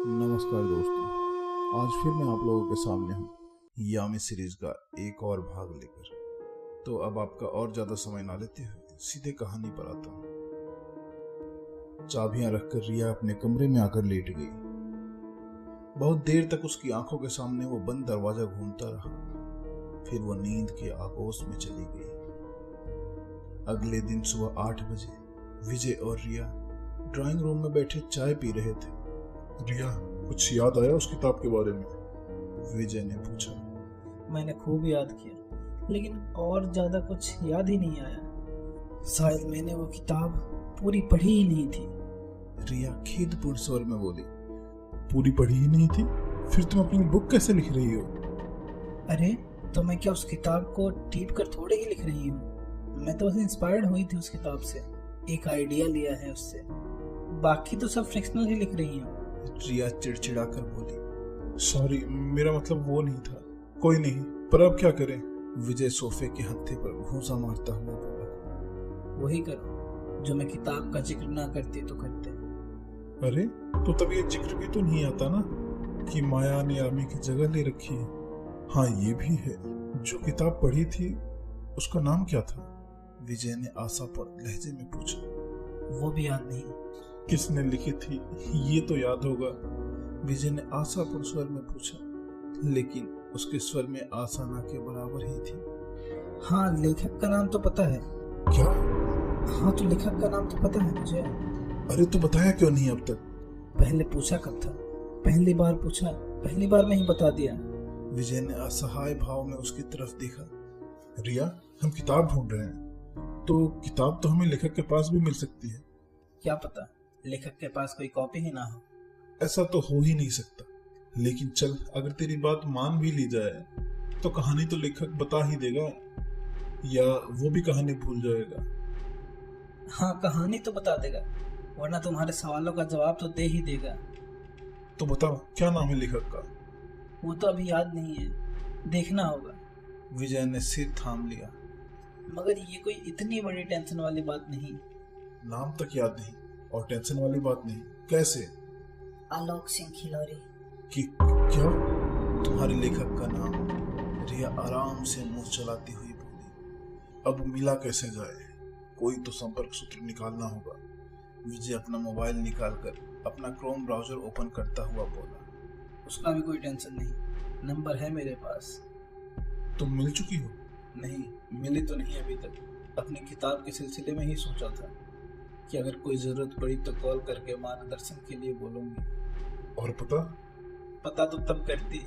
नमस्कार दोस्तों, आज फिर मैं आप लोगों के सामने हूँ यामी सीरीज का एक और भाग लेकर। तो अब आपका और ज्यादा समय ना लेते हुए सीधे कहानी पर आता हूँ। चाबियां रखकर रिया अपने कमरे में आकर लेट गई। बहुत देर तक उसकी आंखों के सामने वो बंद दरवाजा घूमता रहा, फिर वो नींद के आगोश में चली गई। अगले दिन सुबह 8 बजे विजय और रिया ड्राइंग रूम में बैठे चाय पी रहे थे। रिया, कुछ याद आया उस किताब के बारे में? विजय ने पूछा। मैंने खूब याद किया, लेकिन और ज्यादा कुछ याद ही नहीं आया। शायद मैंने वो किताब पूरी पढ़ी ही नहीं थी। रिया खेदपूर्ण स्वर में बोली। पूरी पढ़ी ही नहीं थी? फिर तुम अपनी बुक कैसे लिख रही हो? अरे तो मैं क्या उस किताब को टीप कर थोड़े ही लिख रही हूँ। मैं तो बस इंस्पायर्ड हुई थी उस किताब से, एक आइडिया लिया है उससे। बाकी तो सब फ्रिक्शनल ही लिख रही हूँ। रिया चिड़चिड़ा कर बोली। सॉरी, मेरा मतलब वो नहीं था। कोई नहीं, पर अब क्या करें? विजय सोफे के हत्थे पर घूंसा मारता हुआ बोला। वही करो जो मैं किताब का जिक्र ना करती तो करते। अरे तो तब ये जिक्र भी तो नहीं आता ना कि माया ने यामी की जगह ले रखी है। हाँ, ये भी है। जो किताब पढ़ी थी उसका नाम क्या था? विजय ने आशापूर्ण लहजे में पूछा। वो भी याद नहीं। किसने लिखी थी ये तो याद होगा। विजय ने आशापूर्ण स्वर में पूछा, लेकिन उसके स्वर में आशा ना के बराबर ही थी। हाँ, लेखक का नाम तो पता है। क्या? हाँ, तो लेखक का नाम तो पता है मुझे। अरे तो बताया क्यों नहीं अब तक? पहले पूछा कब था? पहली बार पूछा, पहली बार में ही बता दिया। विजय ने असहाय भाव में उसकी तरफ देखा। रिया, हम किताब ढूंढ रहे हैं, तो किताब तो हमें लेखक के पास भी मिल सकती है। क्या पता लेखक के पास कोई कॉपी ही ना हो। ऐसा तो हो ही नहीं सकता। लेकिन चल, अगर तेरी बात मान भी ली जाए तो कहानी तो लेखक बता ही देगा, या वो भी कहानी भूल जाएगा। हाँ, कहानी तो बता देगा, वरना तुम्हारे सवालों का जवाब तो दे ही देगा। तो बताओ, क्या नाम है लेखक का? वो तो अभी याद नहीं है, देखना होगा। विजय ने सिर थाम लिया। मगर ये कोई इतनी बड़ी टेंशन वाली बात नहीं। नाम तक याद नहीं और टेंशन वाली बात नहीं? कैसे? आलोक सिंह खिलौरी। कि क्या? तुम्हारे लेखक का नाम? रिया आराम से मुंह चलाती हुई बोली। अब मिला कैसे जाए? कोई तो संपर्क सूत्र निकालना होगा। विजय अपना मोबाइल निकालकर अपना क्रोम ब्राउजर ओपन करता हुआ बोला। उसका भी कोई टेंशन नहीं, नंबर है मेरे पास। तुम मिल चुकी हो? नहीं, मिली तो नहीं अभी तक। अपनी किताब के सिलसिले में ही सोचा था कि अगर कोई जरूरत पड़ी तो कॉल करके मार्गदर्शन के लिए बोलूंगी। और पता तो तब करती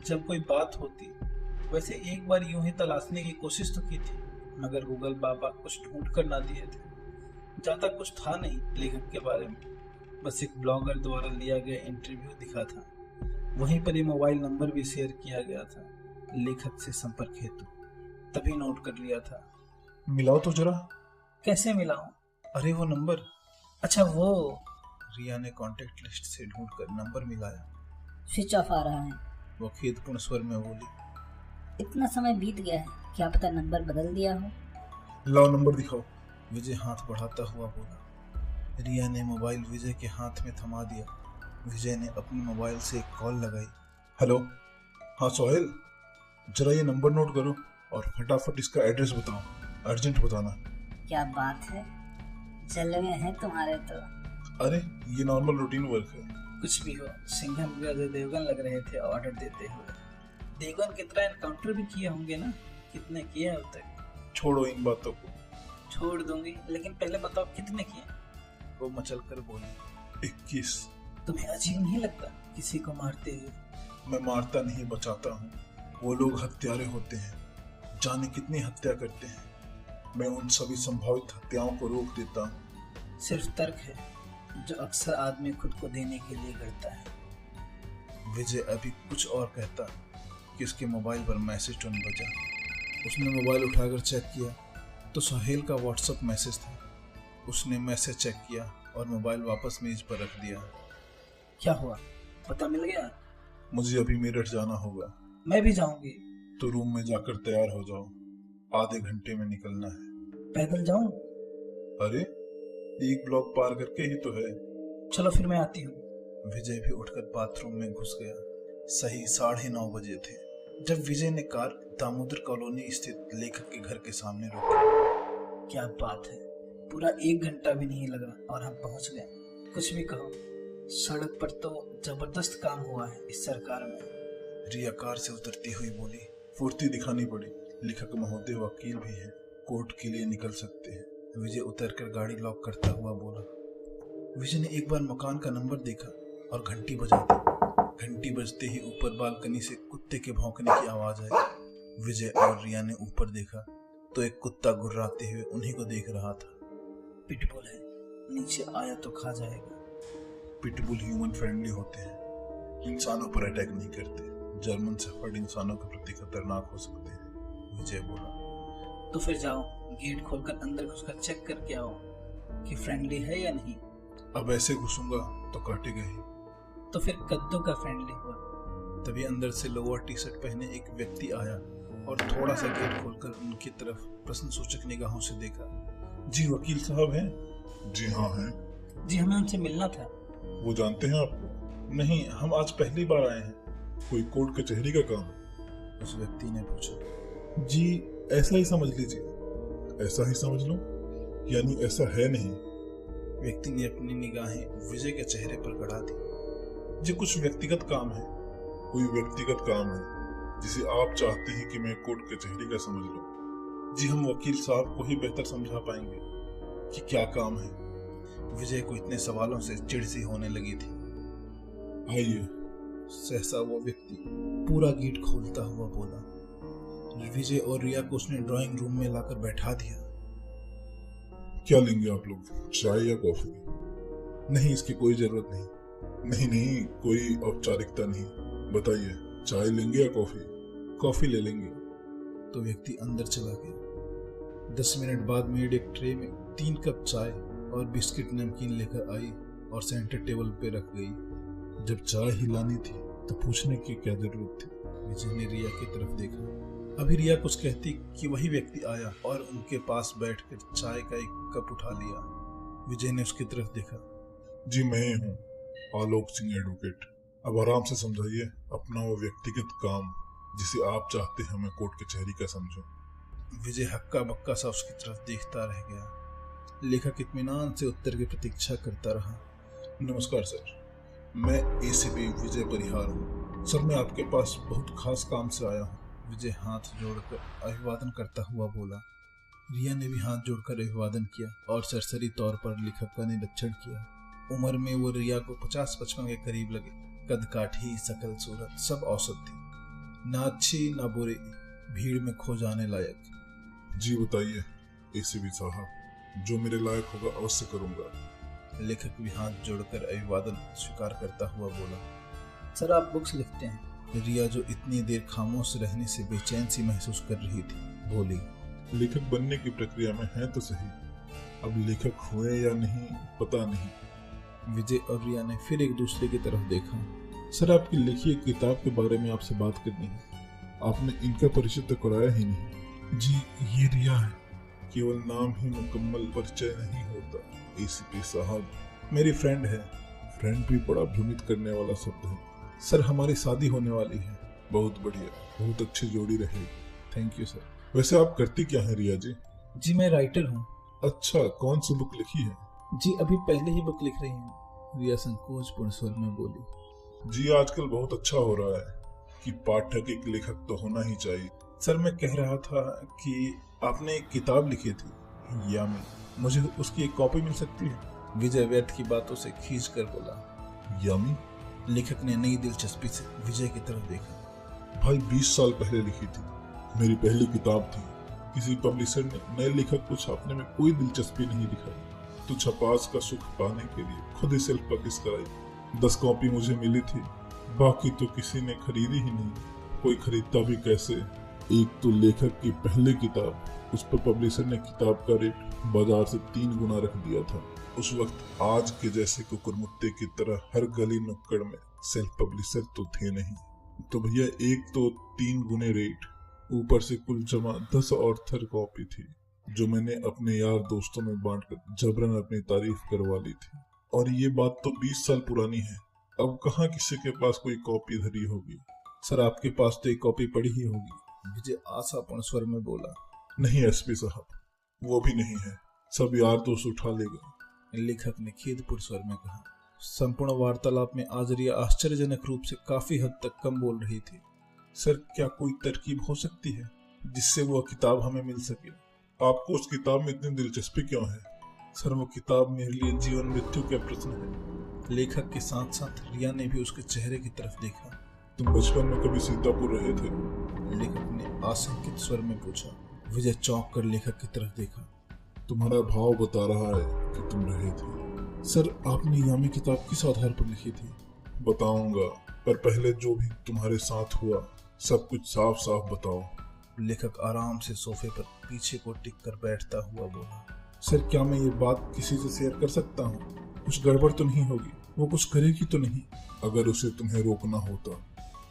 जब कोई बात होती। वैसे एक बार यूं ही तलाशने की कोशिश तो की थी, मगर गूगल बाबा कुछ ढूंढ कर ना दिए थे। ज्यादा कुछ था नहीं लेखक के बारे में, बस एक ब्लॉगर द्वारा लिया गया इंटरव्यू दिखा था। वहीं पर ही मोबाइल नंबर भी शेयर किया गया था लेखक से संपर्क हेतु, तभी नोट कर लिया था। मिलाओ तो जरा। कैसे मिलाऊं? अरे वो नंबर। अच्छा वो। रिया ने कांटेक्ट लिस्ट से ढूंढकर नंबर मिलाया। स्विच ऑफ आ रहा है। वो खेदपूर्ण स्वर में बोली। इतना समय बीत गया है, क्या पता नंबर बदल दिया हो। लाओ नंबर दिखाओ। विजय हाथ बढ़ाता हुआ बोला। रिया ने मोबाइल विजय के हाथ में थमा दिया। विजय ने अपने मोबाइल से एक कॉल लगाई। हेलो। हाँ सोहेल, जरा ये नंबर नोट करो और फटाफट इसका एड्रेस बताओ। अर्जेंट बताना। क्या बात है, जलवे हैं तुम्हारे तो। अरे ये नॉर्मल रूटीन वर्क है। कुछ भी हो, सिंघम अजय देवगन लग रहे थे ऑर्डर देते हुए। देवगन कितना एनकाउंटर भी किए होंगे ना? कितने किए अब तक? छोड़ो इन बातों को। छोड़ दूंगी, लेकिन पहले बताओ कितने किए? वो मचल कर बोली। 21। तुम्हें अजीब नहीं लगता किसी को मारते हुए? मैं मारता नहीं, बचाता हूँ। वो लोग हत्यारे होते हैं, जाने कितनी हत्या करते हैं। मैं उन सभी संभावित हत्याओं को रोक देता हूँ। सिर्फ तर्क है जो अक्सर आदमी खुद को देने के लिए करता है। विजय अभी कुछ और कहता कि उसके मोबाइल पर मैसेज टोन बजा। उसने मोबाइल उठाकर चेक किया तो सोहेल का व्हाट्सएप मैसेज था। उसने मैसेज चेक किया और मोबाइल वापस मेज पर रख दिया। क्या हुआ, पता मिल गया? मुझे अभी मेरठ जाना होगा। मैं भी जाऊंगी। तो रूम में जाकर तैयार हो जाओ, आधे घंटे में निकलना है। पैदल जाऊं? अरे एक ब्लॉक पार करके ही तो है। चलो फिर मैं आती हूँ। विजय भी उठकर बाथरूम में घुस गया। सही 9:30 बजे थे जब विजय ने कार दामोदर कॉलोनी स्थित लेखक के घर के सामने रोकी। क्या बात है, पूरा 1 घंटा भी नहीं लगा और हम पहुंच गए। कुछ भी कहो, सड़क पर तो जबरदस्त काम हुआ है इस सरकार में। रिया कार से उतरती हुई बोली। फुर्ती दिखानी पड़ी। लेखक महोदय वकील भी हैं, कोर्ट के लिए निकल सकते हैं। विजय उतरकर गाड़ी लॉक करता हुआ बोला। विजय ने एक बार मकान का नंबर देखा और घंटी बजा दी। घंटी बजते ही ऊपर बालकनी से कुत्ते के भौंकने की आवाज आई। विजय और रिया ने ऊपर देखा तो एक कुत्ता गुर्राते हुए उन्हीं को देख रहा था। पिटबुल है, नीचे आया तो खा जाएगा। पिटबुल ह्यूमन फ्रेंडली होते हैं, इंसानों पर अटैक नहीं करते। जर्मन शेफर्ड इंसानों के प्रति खतरनाक हो सकते हैं, विजय बोला। तो फिर जाओ, गेट खोलकर अंदर घुसकर चेक करके आओ कि फ्रेंडली है या नहीं। अब ऐसे घुसूंगा तो काटेगा ही। तो फिर कद्दू का फ्रेंडली हुआ। तभी अंदर से लोअर टी शर्ट पहने एक व्यक्ति आया और थोड़ा सा गेट खोलकर उनकी तरफ प्रश्नसूचक निगाहों से देखा। जी वकील साहब हैं? जी हाँ हैं। जी हमें उनसे मिलना था। वो जानते हैं आपको? नहीं, हम आज पहली बार आए हैं। कोई कोर्ट कचहरी का काम? उस व्यक्ति ने पूछा। जी ऐसा ही समझ लीजिए। ऐसा ही समझ लो यानी ऐसा है नहीं? व्यक्ति ने अपनी निगाहें विजय के चेहरे पर गड़ा दी। जी कुछ व्यक्तिगत काम है। कोई व्यक्तिगत काम है जिसे आप चाहते हैं कि मैं कोर्ट कचहरी का समझ लूं? जी हम वकील साहब को ही बेहतर समझा पाएंगे कि क्या काम है। विजय को इतने सवालों से चिढ़ सी होने लगी थी। आइए। सहसा वो व्यक्ति पूरा गेट खोलता हुआ बोला। विजय और रिया को उसने ड्राइंग रूम में लाकर बैठा दिया। क्या लेंगे आप लोग, चाय या कॉफी? नहीं, इसकी कोई जरूरत नहीं। नहीं नहीं, कोई औपचारिकता नहीं। बताइए, चाय लेंगे या कॉफी? कॉफी ले लेंगे। तो व्यक्ति अंदर चला गया। 10 मिनट बाद मेड एक ट्रे में 3 कप चाय और बिस्किट नमकीन लेकर आई और सेंटर टेबल पे रख गई। जब चाय ही लानी थी तो पूछने की क्या जरूरत थी? विजय ने रिया की तरफ देखा। अभी रिया कुछ कहती कि वही व्यक्ति आया और उनके पास बैठकर चाय का एक कप उठा लिया। विजय ने उसकी तरफ देखा। जी मैं ही हूँ, आलोक सिंह एडवोकेट। अब आराम से समझाइए अपना वो व्यक्तिगत काम जिसे आप चाहते हैं मैं कोर्ट कचहरी का समझूं। विजय हक्का बक्का सा उसकी तरफ देखता रह गया। लेखक इत्मीनान से उत्तर की प्रतीक्षा करता रहा। नमस्कार सर, मैं एसीपी विजय परिहार हूँ। सर मैं आपके पास बहुत खास काम से आया हूँ। विजय हाथ जोड़कर अभिवादन करता हुआ बोला। रिया ने भी हाथ जोड़कर अभिवादन किया और सरसरी तौर पर लेखक का निरीक्षण किया। उम्र में वो रिया को 50-55 के करीब लगे। कद काठी, शकल सूरत सब औसत थी, ना अच्छी ना बुरी, भीड़ में खो जाने लायक। जी बताइए एसीपी साहब, जो मेरे लायक होगा अवश्य करूंगा। लेखक भी हाथ जोड़कर अभिवादन स्वीकार करता हुआ बोला। सर आप बुक्स लिखते हैं? रिया जो इतनी देर खामोश रहने से बेचैन सी महसूस कर रही थी बोली। लेखक बनने की प्रक्रिया में है तो सही, अब लेखक हुए या नहीं पता नहीं। विजय और रिया ने फिर एक दूसरे की तरफ देखा। सर आपकी लिखी एक किताब के बारे में आपसे बात करनी है। आपने इनका परिचय तो कराया ही नहीं। जी ये रिया है। केवल नाम ही मुकम्मल परिचय नहीं होता एसीपी साहब। मेरी फ्रेंड है। फ्रेंड भी बड़ा भ्रमित करने वाला शब्द है। सर हमारी शादी होने वाली है। बहुत बढ़िया, बहुत अच्छी जोड़ी रहेगी। Thank you sir. वैसे आप करती क्या है रिया जी? जी मैं राइटर हूँ। अच्छा, कौन सी बुक लिखी है? जी अभी पहले ही बुक लिख रही हूँ। रिया संकोचपूर्ण स्वर में बोली। जी आजकल बहुत अच्छा हो रहा है कि पाठक एक लेखक तो होना ही चाहिए। सर मैं कह रहा था कि आपने एक किताब लिखी थी यामी, मुझे उसकी एक कॉपी मिल सकती है? विजय व्यर्थ की बातों से खींच कर बोला। यामी? लेखक ने नई दिलचस्पी से विजय की तरफ देखा। भाई 20 साल पहले लिखी थी, मेरी पहली किताब थी। किसी पब्लिशर ने नए लेखक को छापने में कोई दिलचस्पी नहीं दिखाई तो छपास का सुख पाने के लिए खुद ही सेल्फ पब्लिश कराई। 10 कॉपी मुझे मिली थी, बाकी तो किसी ने खरीदी ही नहीं। कोई खरीदता भी कैसे? एक तो लेखक की पहली किताब, उस पर पब्लिशर ने किताब का रेट बाजार से 3 गुना रख दिया था। उस वक्त आज के जैसे कुकुरमुत्ते की तरह हर गली नुक्कड़ में सेल्फ पब्लिशर तो थे नहीं। तो भैया एक तो 3 गुने रेट, ऊपर से कुल जमा 10 ऑर्थर कॉपी थी जो मैंने अपने यार दोस्तों में बांटकर जबरन अपनी तारीफ करवा ली थी। और ये बात तो 20 साल पुरानी है। अब कहाँ किसी के पास कोई कॉपी धरी होगी। सर आपके पास तो एक कॉपी पड़ी ही होगी, विजय आशापूर्ण स्वर में बोला। नहीं एसपी साहब, वो भी नहीं है, सब यार दोस्त उठा ले गए, लेखक ने खेदपूर्ण स्वर में कहा। संपूर्ण वार्तालाप में आज रिया आश्चर्यजनक रूप से काफी हद तक कम बोल रही थी। सर क्या कोई तरकीब हो सकती है जिससे वो किताब हमें मिल सके? आपको उस किताब में इतनी दिलचस्पी क्यों है? सर वो किताब मेरे लिए जीवन मृत्यु का प्रश्न है। लेखक के साथ साथ रिया ने भी उसके चेहरे की तरफ देखा। तुम बचपन में कभी सीतापुर रहे थे? लेखक ने आशंकित स्वर में पूछा। विजय चौंक कर लेखक की तरफ देखा। तुम्हारा भाव बता रहा है कि तुम रहे थे। सर आपने यामी किताब किस आधार पर लिखी थी? बताऊंगा, पर पहले जो भी तुम्हारे साथ हुआ सब कुछ साफ साफ बताओ। लेखक आराम से सोफे पर पीछे को टिक कर बैठता हुआ बोला। सर क्या मैं ये बात किसी से शेयर कर सकता हूँ? कुछ गड़बड़ तो नहीं होगी? वो कुछ करेगी तो नहीं? अगर उसे तुम्हें रोकना होता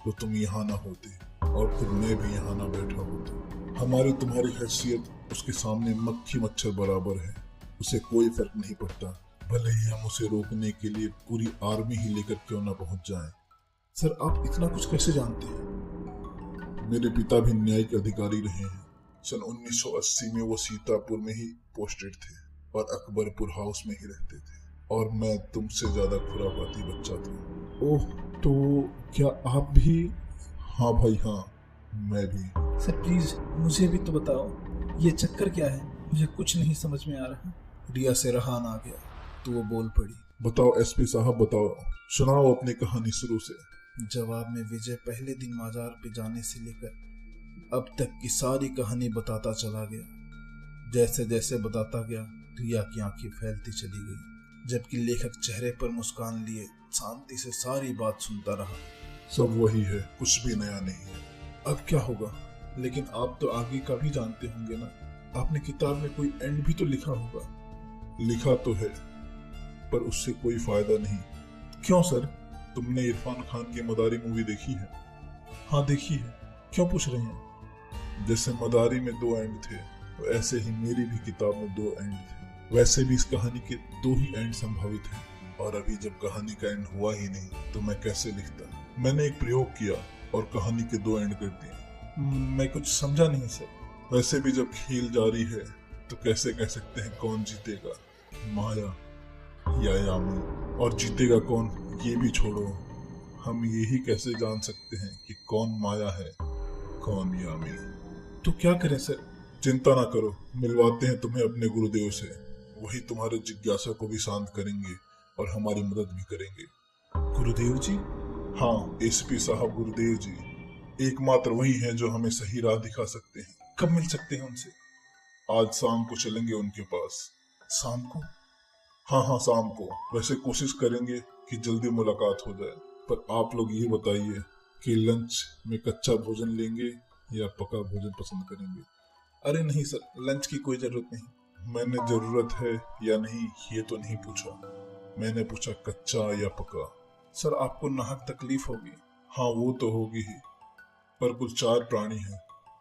तो तुम यहाँ ना होते और फिर मैं भी यहाँ ना बैठा होता। हमारी तुम्हारी हैसियत उसके सामने मक्खी मच्छर बराबर है, उसे कोई फर्क नहीं पड़ता, भले ही हम उसे रोकने के लिए पूरी आर्मी ही लेकर क्यों ना पहुंच जाएं। सर आप इतना कुछ कैसे जानते हैं? मेरे पिता भी न्यायिक अधिकारी रहे हैं। सन 1980 में वो सीतापुर में ही पोस्टेड थे और अकबरपुर हाउस में ही रहते थे, और मैं तुमसे ज्यादा खुरापाती बच्चा था। ओह, तो क्या आप भी? हाँ भाई हाँ, मैं भी। सर प्लीज मुझे भी तो बताओ, ये चक्कर क्या है? मुझे कुछ नहीं समझ में आ रहा। रिया से रहा ना गया तो वो बोल पड़ी। बताओ एसपी साहब बताओ, सुनाओ अपनी कहानी शुरू से। जवाब में विजय पहले दिन बाजार पे जाने से लेकर अब तक की सारी कहानी बताता चला गया। जैसे जैसे बताता गया रिया की आंखें फैलती चली गई, जबकि लेखक चेहरे पर मुस्कान लिए शांति से सारी बात सुनता रहा। सब वही है, कुछ भी नया नहीं है। अब क्या होगा? लेकिन आप तो आगे का भी जानते होंगे ना, आपने किताब में कोई एंड भी तो लिखा होगा। लिखा तो है, पर उससे कोई फायदा नहीं। क्यों सर? तुमने इरफान खान की मदारी मूवी देखी है? हाँ देखी है। क्यों पूछ रहे हैं? जैसे मदारी में 2 एंड थे, तो ऐसे ही मेरी भी किताब में 2 एंड थे। वैसे भी इस कहानी के 2 ही एंड संभावित हैं, और अभी जब कहानी का एंड हुआ ही नहीं तो मैं कैसे लिखता? मैंने एक प्रयोग किया और कहानी के 2 एंड कर दिए। मैं कुछ समझा नहीं सर। वैसे भी जब खेल जारी है तो कैसे कह सकते हैं कौन जीतेगा, माया या यामी? और जीतेगा कौन ये भी छोड़ो, हम यही कैसे जान सकते हैं कि कौन माया है कौन यामी? तो क्या करें सर? चिंता ना करो, मिलवाते हैं तुम्हें अपने गुरुदेव से। वही तुम्हारे जिज्ञासा को भी शांत करेंगे और हमारी मदद भी करेंगे। गुरुदेव जी? हाँ एसपी साहब, गुरुदेव जी एकमात्र वही हैं जो हमें सही राह दिखा सकते हैं। कब मिल सकते हैं उनसे? आज शाम को चलेंगे उनके पास। शाम को? हाँ शाम को। वैसे कोशिश करेंगे कि जल्दी मुलाकात हो जाए, पर आप लोग ये बताइए कि लंच में कच्चा भोजन लेंगे या पका भोजन पसंद करेंगे? अरे नहीं सर, लंच की कोई जरूरत नहीं। मैंने जरूरत है या नहीं ये तो नहीं पूछा, मैंने पूछा कच्चा या पका। सर आपको नाहक तकलीफ होगी। हाँ वो तो होगी ही, पर कुल 4 प्राणी हैं,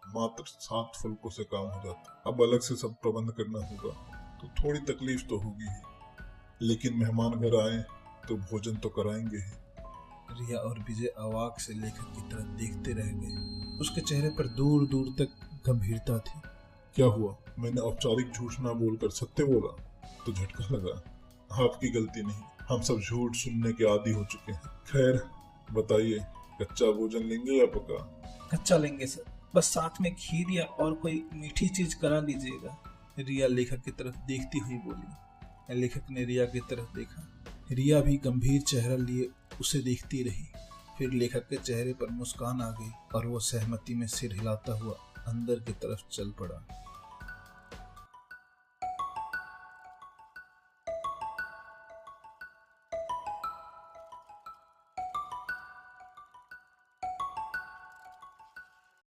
मात्र 7 फुल्कों से काम हो जाता। अब अलग से सब प्रबंध करना होगा तो थोड़ी तकलीफ तो होगी ही, लेकिन मेहमान घर आए तो भोजन तो कराएंगे ही। रिया और विजय अवाक से लेखक की तरफ देखते रह गए। उसके चेहरे पर दूर दूर तक गंभीरता थी। क्या हुआ? मैंने औपचारिक झूठ ना बोलकर सत्य बोला तो झटका लगा। आपकी गलती नहीं, हम सब झूठ सुनने के आदी हो चुके हैं। खैर बताइए, कच्चा भोजन लेंगे या पका? कच्चा लेंगे सर, बस साथ में खीर या और कोई मीठी चीज करा लीजिएगा। रिया लेखक की तरफ देखती हुई बोली। लेखक ने रिया की तरफ देखा। रिया भी गंभीर चेहरा लिए उसे देखती रही। फिर लेखक के चेहरे पर मुस्कान आ गई और वो सहमति में सिर हिलाता हुआ अंदर की तरफ चल पड़ा।